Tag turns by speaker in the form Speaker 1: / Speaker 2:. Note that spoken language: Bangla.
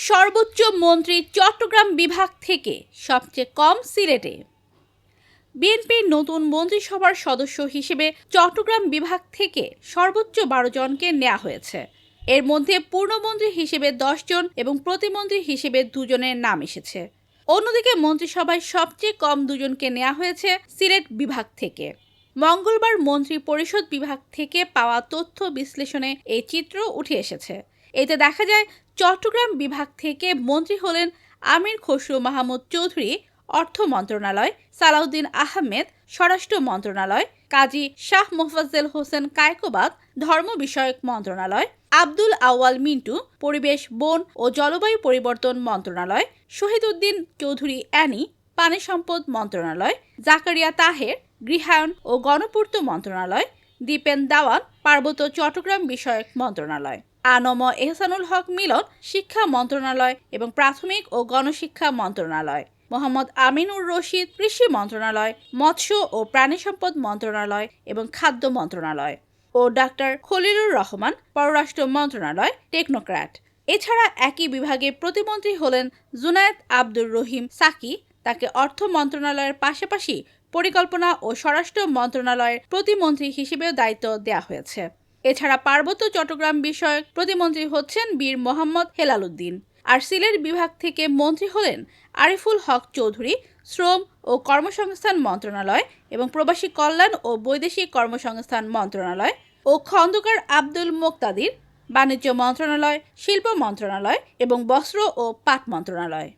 Speaker 1: সর্বোচ্চ মন্ত্রী চট্টগ্রাম বিভাগ থেকে সবচেয়ে কম সিলেটে। বিএনপির নতুন মন্ত্রিসভার সদস্য হিসেবে চট্টগ্রাম বিভাগ থেকে সর্বোচ্চ ১২ জনকে নেওয়া হয়েছে। এর মধ্যে পূর্ণমন্ত্রী হিসেবে ১০ জন এবং প্রতিমন্ত্রী হিসেবে ২ জনের নাম এসেছে। অন্যদিকে মন্ত্রিসভায় সবচেয়ে কম ২ জনকে নেওয়া হয়েছে সিলেট বিভাগ থেকে। মঙ্গলবার মন্ত্রী পরিষদ বিভাগ থেকে পাওয়া তথ্য বিশ্লেষণে এই চিত্র উঠে এসেছে। এতে দেখা যায় চট্টগ্রাম বিভাগ থেকে মন্ত্রী হলেন আমির খসরু মাহমুদ চৌধুরী অর্থ মন্ত্রণালয়, সালাউদ্দিন আহমেদ স্বরাষ্ট্র মন্ত্রণালয়, কাজী শাহ মোফাজ্জেল হোসেন কায়কোবাদ ধর্ম বিষয়ক মন্ত্রণালয়, আব্দুল আউয়াল মিন্টু পরিবেশ বন ও জলবায়ু পরিবর্তন মন্ত্রণালয়, শহীদউদ্দিন চৌধুরী অ্যানি পানি সম্পদ মন্ত্রণালয়, জাকারিয়া তাহের গৃহায়ন ও গণপূর্ত মন্ত্রণালয়, দীপেন দাওয়ান পার্বত্য চট্টগ্রাম বিষয়ক মন্ত্রণালয়, আনম এহসানুল হক মিলন শিক্ষা মন্ত্রণালয় এবং প্রাথমিক ও গণশিক্ষা মন্ত্রণালয়, মোহাম্মদ আমিনুর রশিদ কৃষি মন্ত্রণালয়, মৎস্য ও প্রাণী সম্পদ মন্ত্রণালয় এবং খাদ্য মন্ত্রণালয় ও ডাক্তার খলিলুর রহমান পররাষ্ট্র মন্ত্রণালয় টেকনোক্র্যাট। এছাড়া একই বিভাগে প্রতিমন্ত্রী হলেন জুনায়েদ আব্দুর রহিম সাকি, তাকে অর্থ মন্ত্রণালয়ের পাশাপাশি পরিকল্পনা ও স্বরাষ্ট্র মন্ত্রণালয়ের প্রতিমন্ত্রী হিসেবেও দায়িত্ব দেওয়া হয়েছে। এছাড়া পার্বত্য চট্টগ্রাম বিষয়ক প্রতিমন্ত্রী হচ্ছেন বীর মোহাম্মদ হেলাল উদ্দিন। আর সিলেট বিভাগ থেকে মন্ত্রী হলেন আরিফুল হক চৌধুরী শ্রম ও কর্মসংস্থান মন্ত্রণালয় এবং প্রবাসী কল্যাণ ও বৈদেশিক কর্মসংস্থান মন্ত্রণালয় ও খন্দকার আব্দুল মোক্তাদির বাণিজ্য মন্ত্রণালয়, শিল্প মন্ত্রণালয় এবং বস্ত্র ও পাট মন্ত্রণালয়।